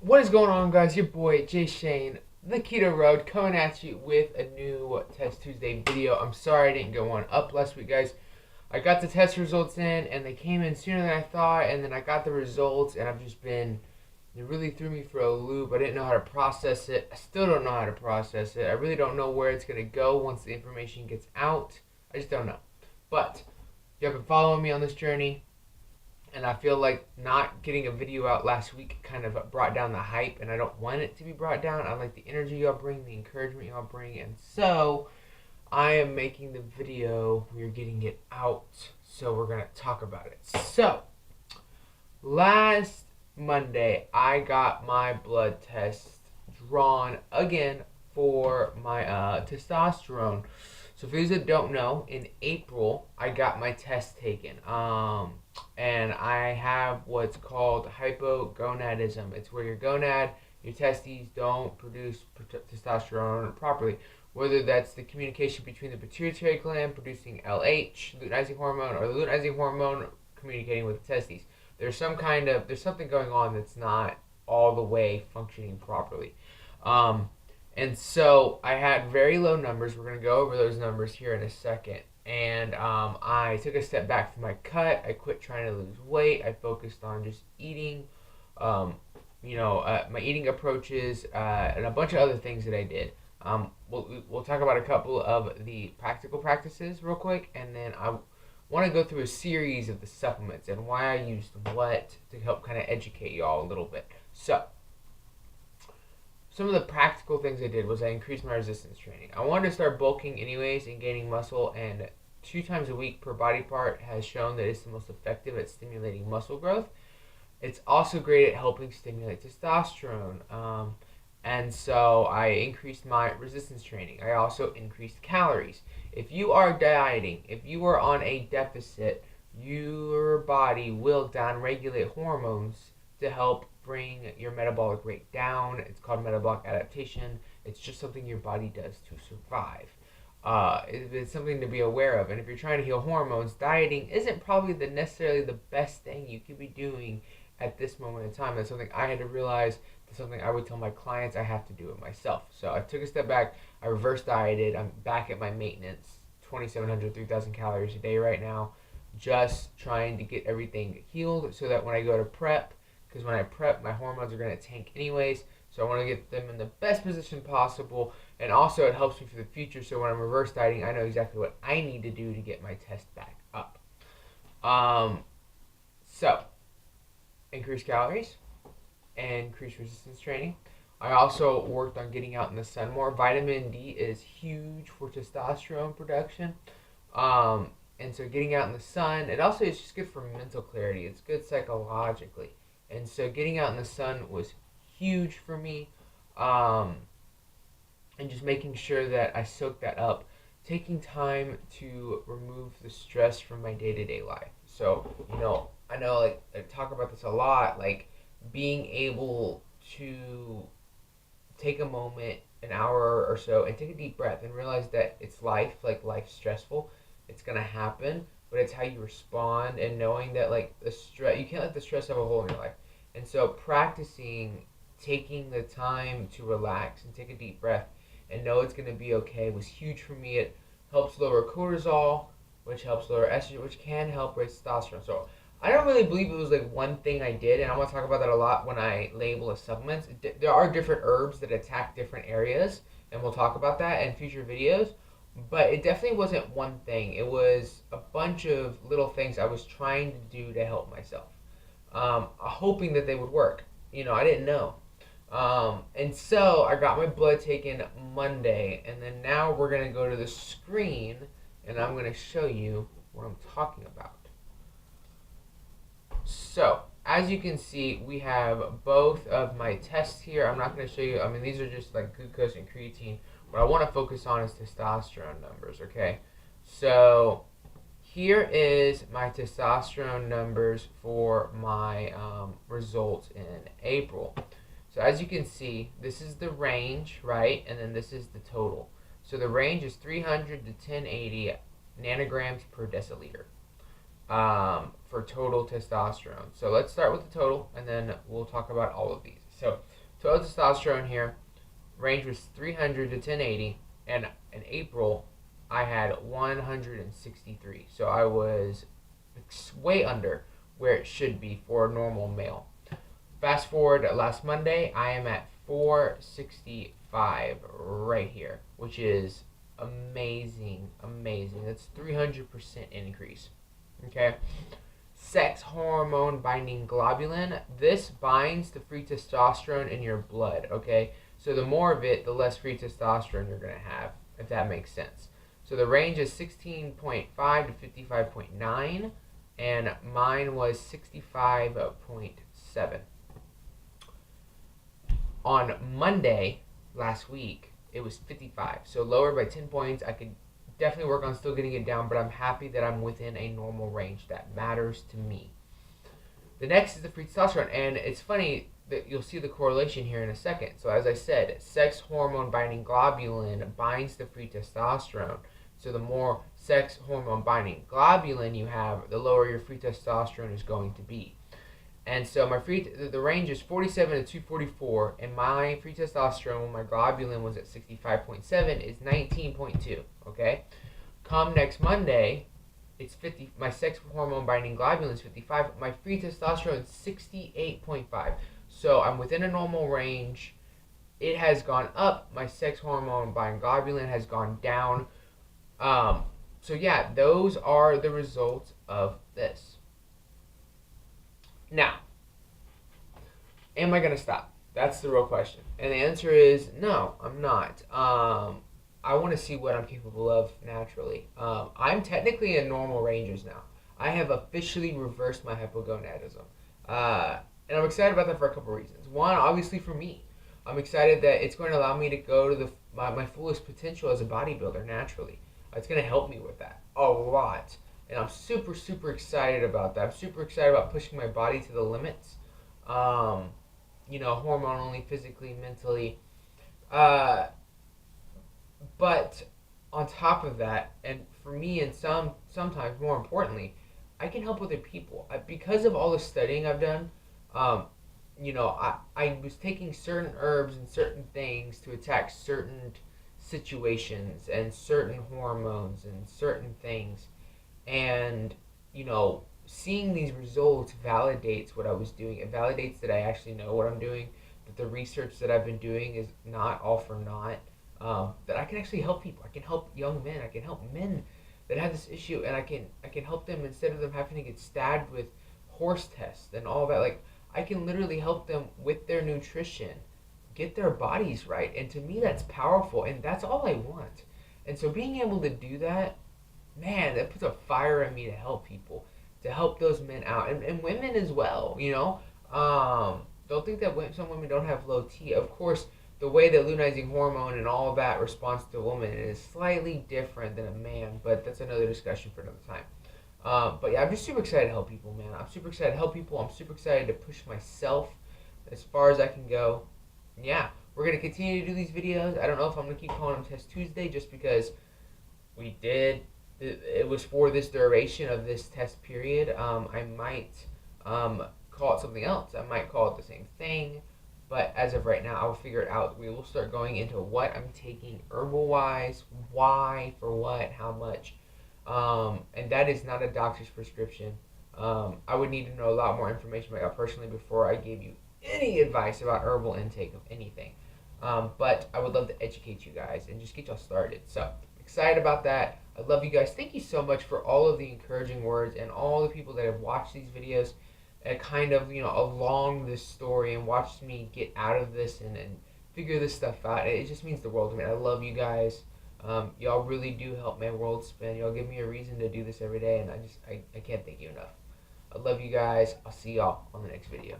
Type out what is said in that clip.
What is going on, guys? Your boy Jay Shane, the Keto Road, coming at you with a new Test Tuesday video. I'm sorry I didn't get one up last week, guys. I got the test results in, and they came in sooner than I thought, and then I got the results, and I've just been. It really threw me for a loop. I didn't know how to process it. I still don't know how to process it. I really don't know where it's going to go once the information gets out. I just don't know. But you have been following me on this journey, and I feel like not getting a video out last week kind of brought down the hype, and I don't want it to be brought down. I like the energy y'all bring, the encouragement y'all bring, and so I am making the video. We're getting it out, so we're gonna talk about it. So last Monday, I got my blood test drawn again for my testosterone. So for those that don't know, in April I got my test taken. And I have what's called hypogonadism. It's where your gonad, your testes don't produce testosterone properly. Whether that's the communication between the pituitary gland producing LH, luteinizing hormone, or the luteinizing hormone communicating with the testes. There's something going on that's not all the way functioning properly. Um, and so I had very low numbers. We're going to go over those numbers here in a second. And I took a step back from my cut. I quit trying to lose weight. I focused on just eating, my eating approaches, and a bunch of other things that I did. We'll talk about a couple of the practical practices real quick, and then I want to go through a series of the supplements and why I used what to help kind of educate y'all a little bit. So, some of the practical things I did was I increased my resistance training. I wanted to start bulking anyways and gaining muscle, and 2 times a week per body part has shown that it's the most effective at stimulating muscle growth. It's also great at helping stimulate testosterone. And so I increased my resistance training. I also increased calories. If you are dieting, if you are on a deficit, your body will downregulate hormones to help bring your metabolic rate down. It's called metabolic adaptation. It's just something your body does to survive. It's something to be aware of. And if you're trying to heal hormones, dieting isn't probably necessarily the best thing you could be doing at this moment in time. That's something I had to realize. That's something I would tell my clients. I have to do it myself. So I took a step back. I reverse dieted. I'm back at my maintenance, 2,700, 3,000 calories a day right now. Just trying to get everything healed so that when I go to prep, because when I prep, my hormones are going to tank anyways. So I want to get them in the best position possible. And also it helps me for the future. So when I'm reverse dieting, I know exactly what I need to do to get my test back up. So increase calories and increase resistance training. I also worked on getting out in the sun more. Vitamin D is huge for testosterone production. And so getting out in the sun, it also is just good for mental clarity. It's good psychologically. And so getting out in the sun was huge for me. And just making sure that I soak that up. Taking time to remove the stress from my day-to-day life. So, I know like I talk about this a lot, like being able to take a moment, an hour or so, and take a deep breath and realize that it's life, like life's stressful. It's gonna happen, but it's how you respond, and knowing that like the stress, you can't let the stress have a hole in your life. And so practicing taking the time to relax and take a deep breath and know it's gonna be okay was huge for me. It helps lower cortisol, which helps lower estrogen, which can help raise testosterone. So I don't really believe it was like one thing I did, and I'm gonna talk about that a lot when I label as supplements. There are different herbs that attack different areas, and we'll talk about that in future videos. But it definitely wasn't one thing. It was a bunch of little things I was trying to do to help myself, hoping that they would work. I didn't know. And so I got my blood taken Monday, and then now we're gonna go to the screen, and I'm gonna show you what I'm talking about. So, as you can see, we have both of my tests here. I'm not going to show you, these are just like glucose and creatine. What I want to focus on is testosterone numbers, okay? So, here is my testosterone numbers for my results in April. So, as you can see, this is the range, right? And then this is the total. So, the range is 300 to 1080 nanograms per deciliter. For total testosterone. So let's start with the total, and then we'll talk about all of these. So total testosterone here range was 300 to 1080, and in April I had 163. So I was way under where it should be for a normal male. Fast forward last Monday, I am at 465 right here, which is amazing, amazing. That's 300% increase. Okay. Sex hormone binding globulin. This binds the free testosterone in your blood. Okay. So the more of it, the less free testosterone you're going to have, if that makes sense. So the range is 16.5 to 55.9, and mine was 65.7. On Monday last week, it was 55. So lower by 10 points. I could definitely work on still getting it down, but I'm happy that I'm within a normal range. That matters to me. The next is the free testosterone, and it's funny that you'll see the correlation here in a second. So as I said, sex hormone binding globulin binds the free testosterone. So the more sex hormone binding globulin you have, the lower your free testosterone is going to be. And so the range is 47 to 244, and my free testosterone when my globulin was at 65.7 is 19.2. Okay, come next Monday, it's 50. My sex hormone binding globulin is 55. My free testosterone is 68.5. So I'm within a normal range. It has gone up. My sex hormone binding globulin has gone down. So yeah, those are the results of this. Now, am I going to stop? That's the real question. And the answer is no, I'm not. I want to see what I'm capable of naturally. I'm technically in normal ranges now. I have officially reversed my hypogonadism. And I'm excited about that for a couple reasons. One, obviously for me. I'm excited that it's going to allow me to go to my fullest potential as a bodybuilder naturally. It's going to help me with that a lot. And I'm super, super excited about that. I'm super excited about pushing my body to the limits. Hormonally, physically, mentally. But on top of that, and for me, and sometimes more importantly, I can help other people. Because of all the studying I've done, I was taking certain herbs and certain things to attack certain situations and certain hormones and certain things. And, seeing these results validates what I was doing. It validates that I actually know what I'm doing, that the research that I've been doing is not all for naught, that I can actually help people. I can help young men. I can help men that have this issue, and I can help them instead of them having to get stabbed with horse tests and all that. Like, I can literally help them with their nutrition, get their bodies right. And to me, that's powerful, and that's all I want. And so being able to do that, man, that puts a fire in me to help people, to help those men out, and women as well, Don't think that some women don't have low T. Of course, the way that luteinizing hormone and all of that responds to a woman is slightly different than a man, but that's another discussion for another time. But yeah, I'm just super excited to help people, man. I'm super excited to help people. I'm super excited to push myself as far as I can go. Yeah, we're going to continue to do these videos. I don't know if I'm going to keep calling them Test Tuesday just because it was for this duration of this test period. I might call it something else. I might call it the same thing. But as of right now, I'll figure it out. We will start going into what I'm taking herbal-wise, why, for what, how much. And that is not a doctor's prescription. I would need to know a lot more information about it personally before I gave you any advice about herbal intake of anything. But I would love to educate you guys and just get y'all started. So, excited about that. I love you guys. Thank you so much for all of the encouraging words and all the people that have watched these videos and kind of, along this story and watched me get out of this and figure this stuff out. It just means the world to me. I love you guys. Y'all really do help my world spin. Y'all give me a reason to do this every day, and I can't thank you enough. I love you guys. I'll see y'all on the next video.